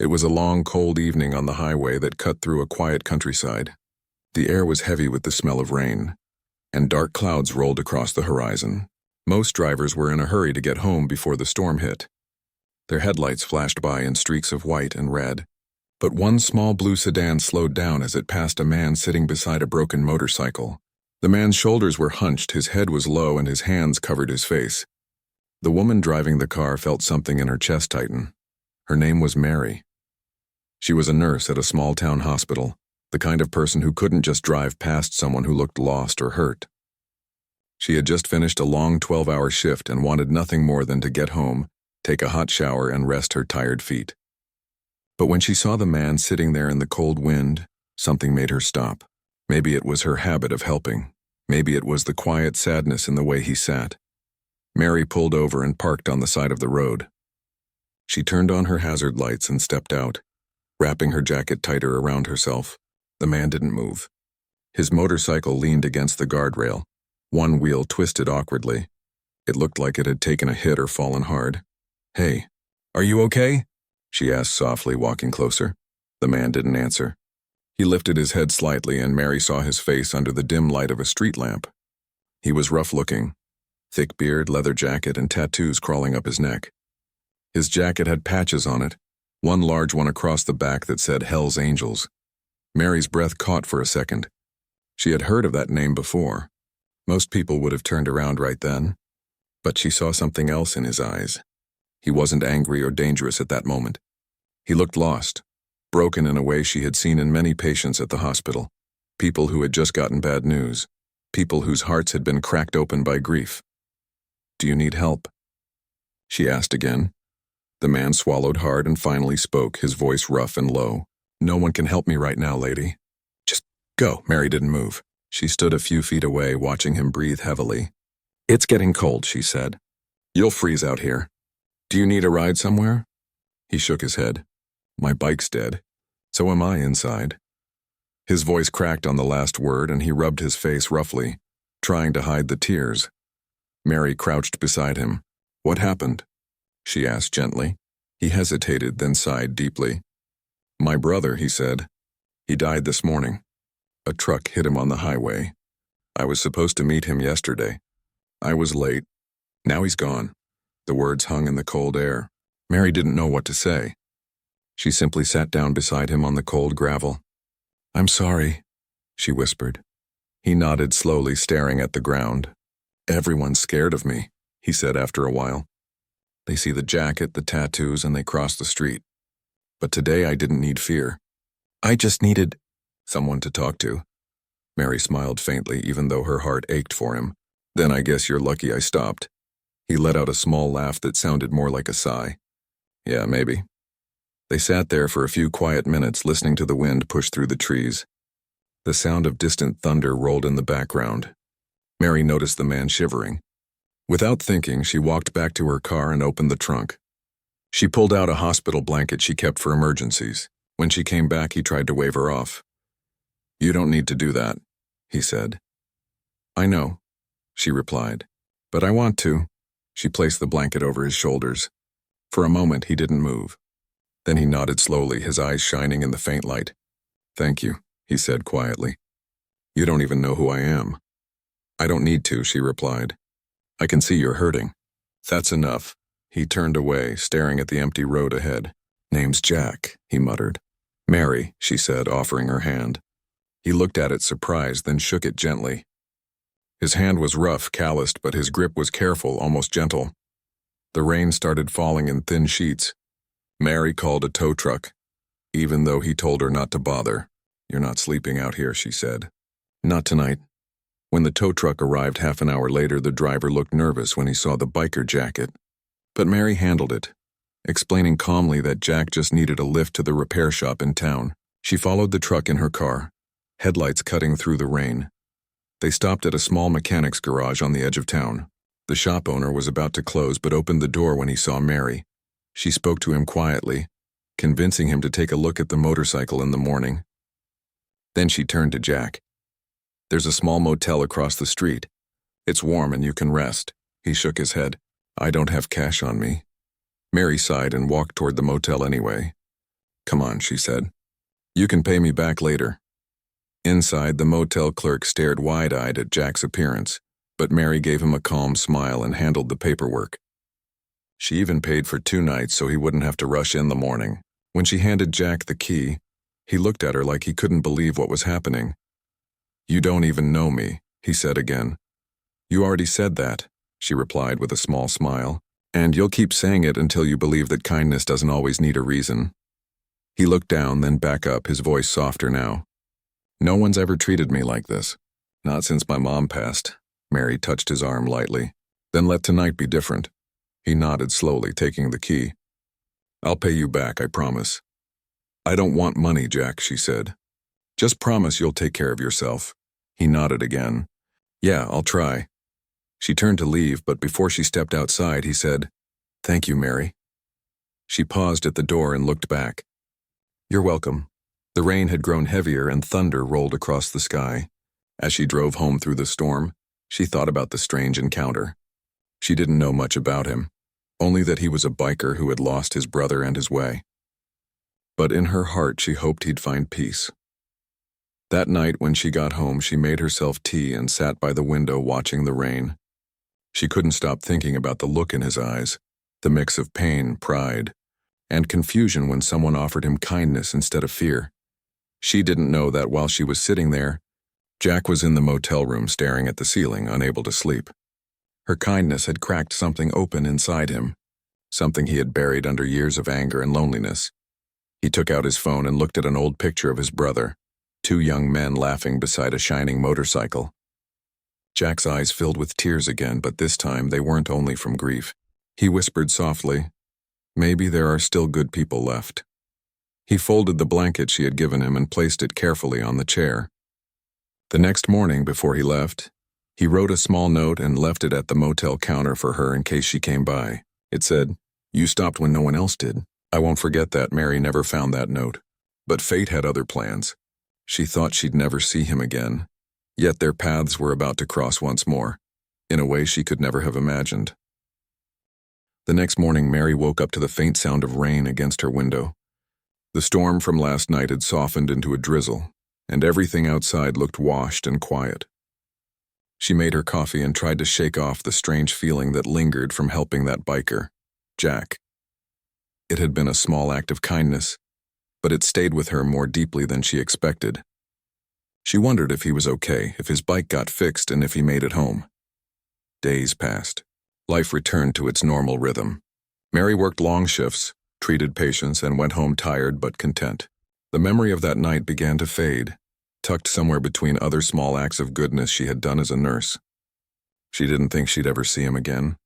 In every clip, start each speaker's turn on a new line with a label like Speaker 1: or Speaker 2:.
Speaker 1: It was a long, cold evening on the highway that cut through a quiet countryside. The air was heavy with the smell of rain, and dark clouds rolled across the horizon. Most drivers were in a hurry to get home before the storm hit. Their headlights flashed by in streaks of white and red, but one small blue sedan slowed down as it passed a man sitting beside a broken motorcycle. The man's shoulders were hunched, his head was low, and his hands covered his face. The woman driving the car felt something in her chest tighten. Her name was Mary. She was a nurse at a small-town hospital, the kind of person who couldn't just drive past someone who looked lost or hurt. She had just finished a long 12-hour shift and wanted nothing more than to get home, take a hot shower, and rest her tired feet. But when she saw the man sitting there in the cold wind, something made her stop. Maybe it was her habit of helping. Maybe it was the quiet sadness in the way he sat. Mary pulled over and parked on the side of the road. She turned on her hazard lights and stepped out, wrapping her jacket tighter around herself. The man didn't move. His motorcycle leaned against the guardrail. One wheel twisted awkwardly. It looked like it had taken a hit or fallen hard. "Hey, are you okay?" she asked softly, walking closer. The man didn't answer. He lifted his head slightly, and Mary saw his face under the dim light of a street lamp. He was rough-looking. Thick beard, leather jacket, and tattoos crawling up his neck. His jacket had patches on it, one large one across the back that said Hell's Angels. Mary's breath caught for a second. She had heard of that name before. Most people would have turned around right then. But she saw something else in his eyes. He wasn't angry or dangerous at that moment. He looked lost, broken in a way she had seen in many patients at the hospital. People who had just gotten bad news. People whose hearts had been cracked open by grief. "Do you need help?" she asked again. The man swallowed hard and finally spoke, his voice rough and low. "No one can help me right now, lady. Just go." Mary didn't move. She stood a few feet away, watching him breathe heavily. "It's getting cold," she said. "You'll freeze out here. Do you need a ride somewhere?" He shook his head. "My bike's dead. So am I inside." His voice cracked on the last word, and he rubbed his face roughly, trying to hide the tears. Mary crouched beside him. "What happened?" she asked gently. He hesitated, then sighed deeply. "My brother," he said. "He died this morning. A truck hit him on the highway. I was supposed to meet him yesterday. I was late. Now he's gone." The words hung in the cold air. Mary didn't know what to say. She simply sat down beside him on the cold gravel. "I'm sorry," she whispered. He nodded slowly, staring at the ground. "Everyone's scared of me," he said after a while. "They see the jacket, the tattoos, and they cross the street. But today I didn't need fear. I just needed someone to talk to." Mary smiled faintly, even though her heart ached for him. "Then I guess you're lucky I stopped." He let out a small laugh that sounded more like a sigh. "Yeah, maybe." They sat there for a few quiet minutes, listening to the wind push through the trees. The sound of distant thunder rolled in the background. Mary noticed the man shivering. Without thinking, she walked back to her car and opened the trunk. She pulled out a hospital blanket she kept for emergencies. When she came back, he tried to wave her off. "You don't need to do that," he said. "I know," she replied. "But I want to." She placed the blanket over his shoulders. For a moment, he didn't move. Then he nodded slowly, his eyes shining in the faint light. "Thank you," he said quietly. "You don't even know who I am." "I don't need to," she replied. "I can see you're hurting." "That's enough." He turned away, staring at the empty road ahead. "Name's Jack," he muttered. "Mary," she said, offering her hand. He looked at it surprised, then shook it gently. His hand was rough, calloused, but his grip was careful, almost gentle. The rain started falling in thin sheets. Mary called a tow truck, even though he told her not to bother. "You're not sleeping out here," she said. "Not tonight." When the tow truck arrived half an hour later, the driver looked nervous when he saw the biker jacket. But Mary handled it, explaining calmly that Jack just needed a lift to the repair shop in town. She followed the truck in her car, headlights cutting through the rain. They stopped at a small mechanic's garage on the edge of town. The shop owner was about to close but opened the door when he saw Mary. She spoke to him quietly, convincing him to take a look at the motorcycle in the morning. Then she turned to Jack. "There's a small motel across the street. It's warm and you can rest." He shook his head. "I don't have cash on me." Mary sighed and walked toward the motel anyway. "Come on," she said. "You can pay me back later." Inside, the motel clerk stared wide-eyed at Jack's appearance, but Mary gave him a calm smile and handled the paperwork. She even paid for 2 nights so he wouldn't have to rush in the morning. When she handed Jack the key, he looked at her like he couldn't believe what was happening. "You don't even know me," he said again. "You already said that," she replied with a small smile, "and you'll keep saying it until you believe that kindness doesn't always need a reason." He looked down, then back up, his voice softer now. "No one's ever treated me like this. Not since my mom passed." Mary touched his arm lightly. "Then let tonight be different." He nodded slowly, taking the key. "I'll pay you back, I promise." "I don't want money, Jack," she said. "Just promise you'll take care of yourself." He nodded again. "Yeah, I'll try." She turned to leave, but before she stepped outside, he said, "Thank you, Mary." She paused at the door and looked back. "You're welcome." The rain had grown heavier and thunder rolled across the sky. As she drove home through the storm, she thought about the strange encounter. She didn't know much about him, only that he was a biker who had lost his brother and his way. But in her heart, she hoped he'd find peace. That night when she got home, she made herself tea and sat by the window watching the rain. She couldn't stop thinking about the look in his eyes, the mix of pain, pride, and confusion when someone offered him kindness instead of fear. She didn't know that while she was sitting there, Jack was in the motel room staring at the ceiling, unable to sleep. Her kindness had cracked something open inside him, something he had buried under years of anger and loneliness. He took out his phone and looked at an old picture of his brother, 2 young men laughing beside a shining motorcycle. Jack's eyes filled with tears again, but this time they weren't only from grief. He whispered softly, "Maybe there are still good people left." He folded the blanket she had given him and placed it carefully on the chair. The next morning, before he left, he wrote a small note and left it at the motel counter for her in case she came by. It said, "You stopped when no one else did." I won't forget that. Mary never found that note. But fate had other plans. She thought she'd never see him again, yet their paths were about to cross once more, in a way she could never have imagined. The next morning, Mary woke up to the faint sound of rain against her window. The storm from last night had softened into a drizzle, and everything outside looked washed and quiet. She made her coffee and tried to shake off the strange feeling that lingered from helping that biker, Jack. It had been a small act of kindness, but it stayed with her more deeply than she expected. She wondered if he was okay, if his bike got fixed, and if he made it home. Days passed. Life returned to its normal rhythm. Mary worked long shifts, treated patients, and went home tired but content. The memory of that night began to fade, tucked somewhere between other small acts of goodness she had done as a nurse. She didn't think she'd ever see him again.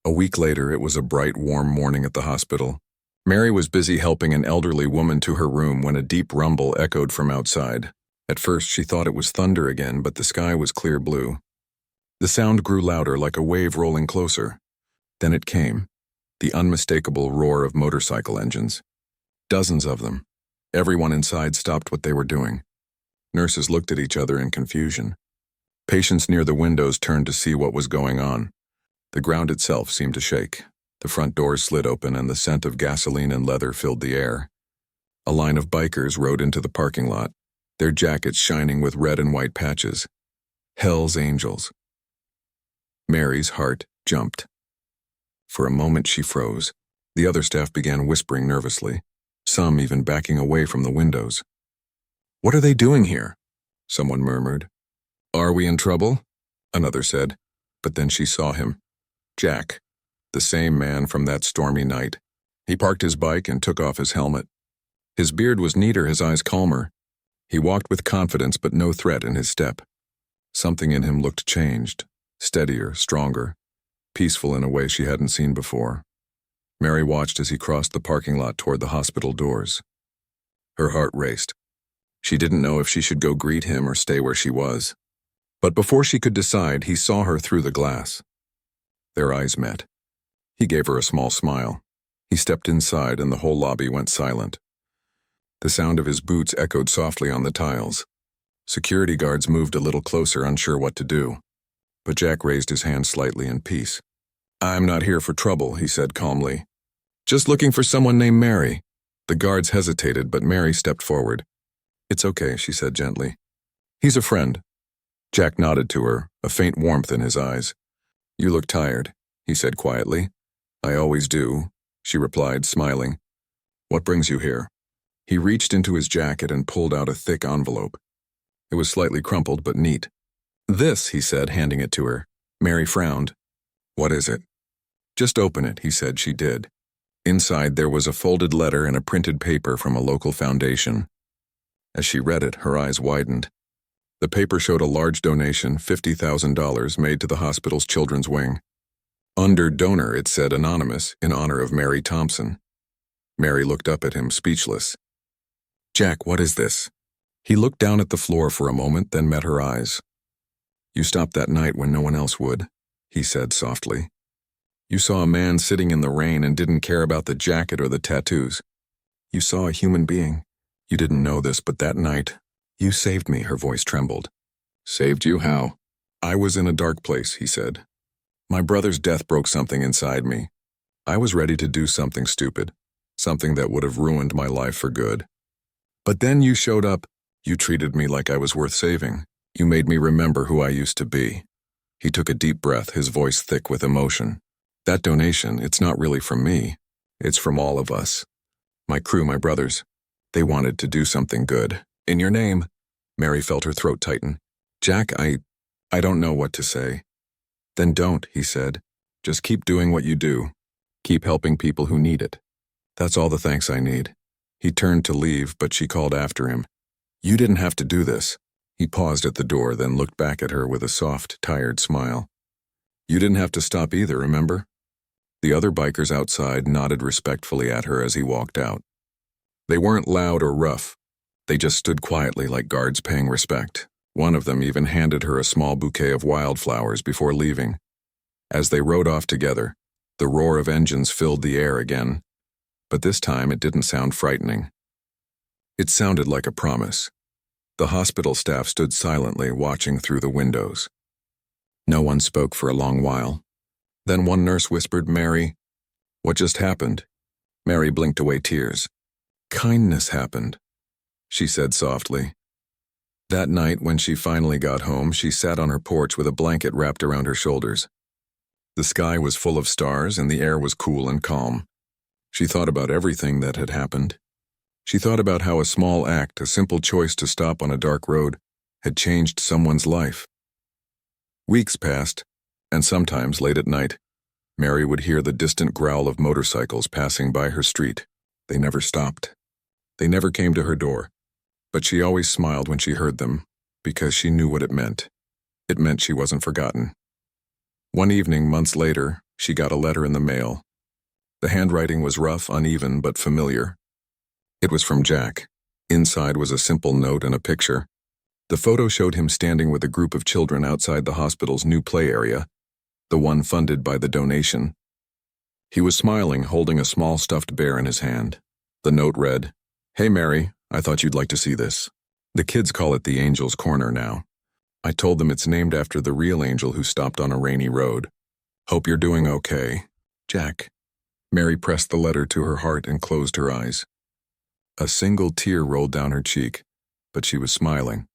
Speaker 1: A week later, it was a bright, warm morning at the hospital. Mary was busy helping an elderly woman to her room when a deep rumble echoed from outside. At first, she thought it was thunder again, but the sky was clear blue. The sound grew louder, like a wave rolling closer. Then it came, the unmistakable roar of motorcycle engines. Dozens of them. Everyone inside stopped what they were doing. Nurses looked at each other in confusion. Patients near the windows turned to see what was going on. The ground itself seemed to shake. The front doors slid open and the scent of gasoline and leather filled the air. A line of bikers rode into the parking lot, their jackets shining with red and white patches. Hell's Angels. Mary's heart jumped. For a moment she froze. The other staff began whispering nervously, some even backing away from the windows. "What are they doing here?" someone murmured. "Are we in trouble?" another said. But then she saw him. Jack, the same man from that stormy night. He parked his bike and took off his helmet. His beard was neater, his eyes calmer. He walked with confidence but no threat in his step. Something in him looked changed, steadier, stronger, peaceful in a way she hadn't seen before. Mary watched as he crossed the parking lot toward the hospital doors. Her heart raced. She didn't know if she should go greet him or stay where she was. But before she could decide, he saw her through the glass. Their eyes met. He gave her a small smile. He stepped inside and the whole lobby went silent. The sound of his boots echoed softly on the tiles. Security guards moved a little closer, unsure what to do. But Jack raised his hand slightly in peace. "I'm not here for trouble," he said calmly. "Just looking for someone named Mary. The guards hesitated, but Mary stepped forward. "It's okay," she said gently. "He's a friend." Jack nodded to her, a faint warmth in his eyes. "You look tired," he said quietly. "I always do," she replied, smiling. "What brings you here?" He reached into his jacket and pulled out a thick envelope. It was slightly crumpled but neat. "This," he said, handing it to her. Mary frowned. "What is it?" "Just open it," he said. She did. Inside there was a folded letter and a printed paper from a local foundation. As she read it, her eyes widened. The paper showed a large donation, $50,000, made to the hospital's children's wing. Under donor, it said anonymous, in honor of Mary Thompson. Mary looked up at him, speechless. "Jack, what is this?" He looked down at the floor for a moment, then met her eyes. "You stopped that night when no one else would," he said softly. "You saw a man sitting in the rain and didn't care about the jacket or the tattoos. You saw a human being. You didn't know this, but that night, you saved me." Her voice trembled. "Saved you? How?" "I was in a dark place," he said. "My brother's death broke something inside me. I was ready to do something stupid, something that would have ruined my life for good. But then you showed up. You treated me like I was worth saving. You made me remember who I used to be." He took a deep breath, his voice thick with emotion. "That donation, it's not really from me. It's from all of us. My crew, my brothers. They wanted to do something good. In your name." Mary felt her throat tighten. "Jack, I don't know what to say." "Then don't," he said. "Just keep doing what you do. Keep helping people who need it. That's all the thanks I need." He turned to leave, but she called after him. "You didn't have to do this." He paused at the door, then looked back at her with a soft, tired smile. "You didn't have to stop either, remember?" The other bikers outside nodded respectfully at her as he walked out. They weren't loud or rough. They just stood quietly like guards paying respect. One of them even handed her a small bouquet of wildflowers before leaving. As they rode off together, the roar of engines filled the air again. But this time it didn't sound frightening. It sounded like a promise. The hospital staff stood silently, watching through the windows. No one spoke for a long while. Then one nurse whispered, "Mary, what just happened?" Mary blinked away tears. "Kindness happened," she said softly. That night, when she finally got home, she sat on her porch with a blanket wrapped around her shoulders. The sky was full of stars and the air was cool and calm. She thought about everything that had happened. She thought about how a small act, a simple choice to stop on a dark road, had changed someone's life. Weeks passed, and sometimes, late at night, Mary would hear the distant growl of motorcycles passing by her street. They never stopped. They never came to her door, but she always smiled when she heard them, because she knew what it meant. It meant she wasn't forgotten. One evening, months later, she got a letter in the mail. The handwriting was rough, uneven, but familiar. It was from Jack. Inside was a simple note and a picture. The photo showed him standing with a group of children outside the hospital's new play area, the one funded by the donation. He was smiling, holding a small stuffed bear in his hand. The note read, "Hey Mary, I thought you'd like to see this. The kids call it the Angel's Corner now. I told them it's named after the real angel who stopped on a rainy road. Hope you're doing okay. Jack." Mary pressed the letter to her heart and closed her eyes. A single tear rolled down her cheek, but she was smiling.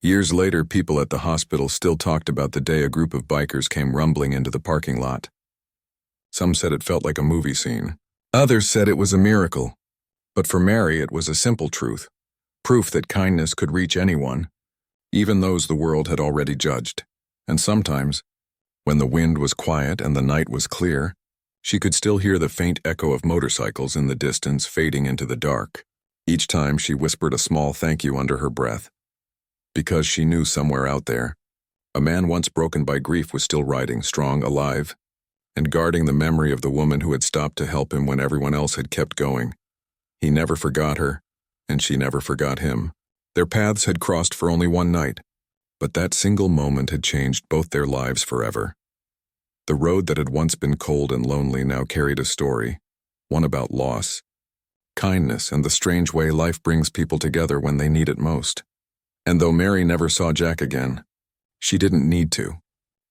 Speaker 1: Years later, people at the hospital still talked about the day a group of bikers came rumbling into the parking lot. Some said it felt like a movie scene. Others said it was a miracle. But for Mary, it was a simple truth, proof that kindness could reach anyone, even those the world had already judged. And sometimes, when the wind was quiet and the night was clear, she could still hear the faint echo of motorcycles in the distance fading into the dark. Each time she whispered a small thank you under her breath, because she knew somewhere out there, a man once broken by grief was still riding, strong, alive, and guarding the memory of the woman who had stopped to help him when everyone else had kept going. He never forgot her, and she never forgot him. Their paths had crossed for only one night, but that single moment had changed both their lives forever. The road that had once been cold and lonely now carried a story, one about loss, kindness, and the strange way life brings people together when they need it most. And though Mary never saw Jack again, she didn't need to.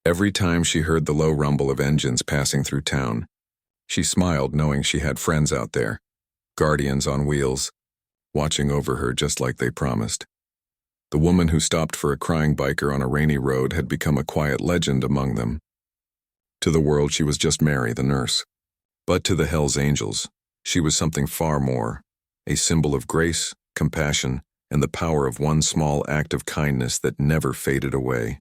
Speaker 1: Every time she heard the low rumble of engines passing through town, she smiled knowing she had friends out there, guardians on wheels, watching over her just like they promised. The woman who stopped for a crying biker on a rainy road had become a quiet legend among them. To the world, she was just Mary, the nurse. But to the Hells Angels, she was something far more, a symbol of grace, compassion, and the power of one small act of kindness that never faded away.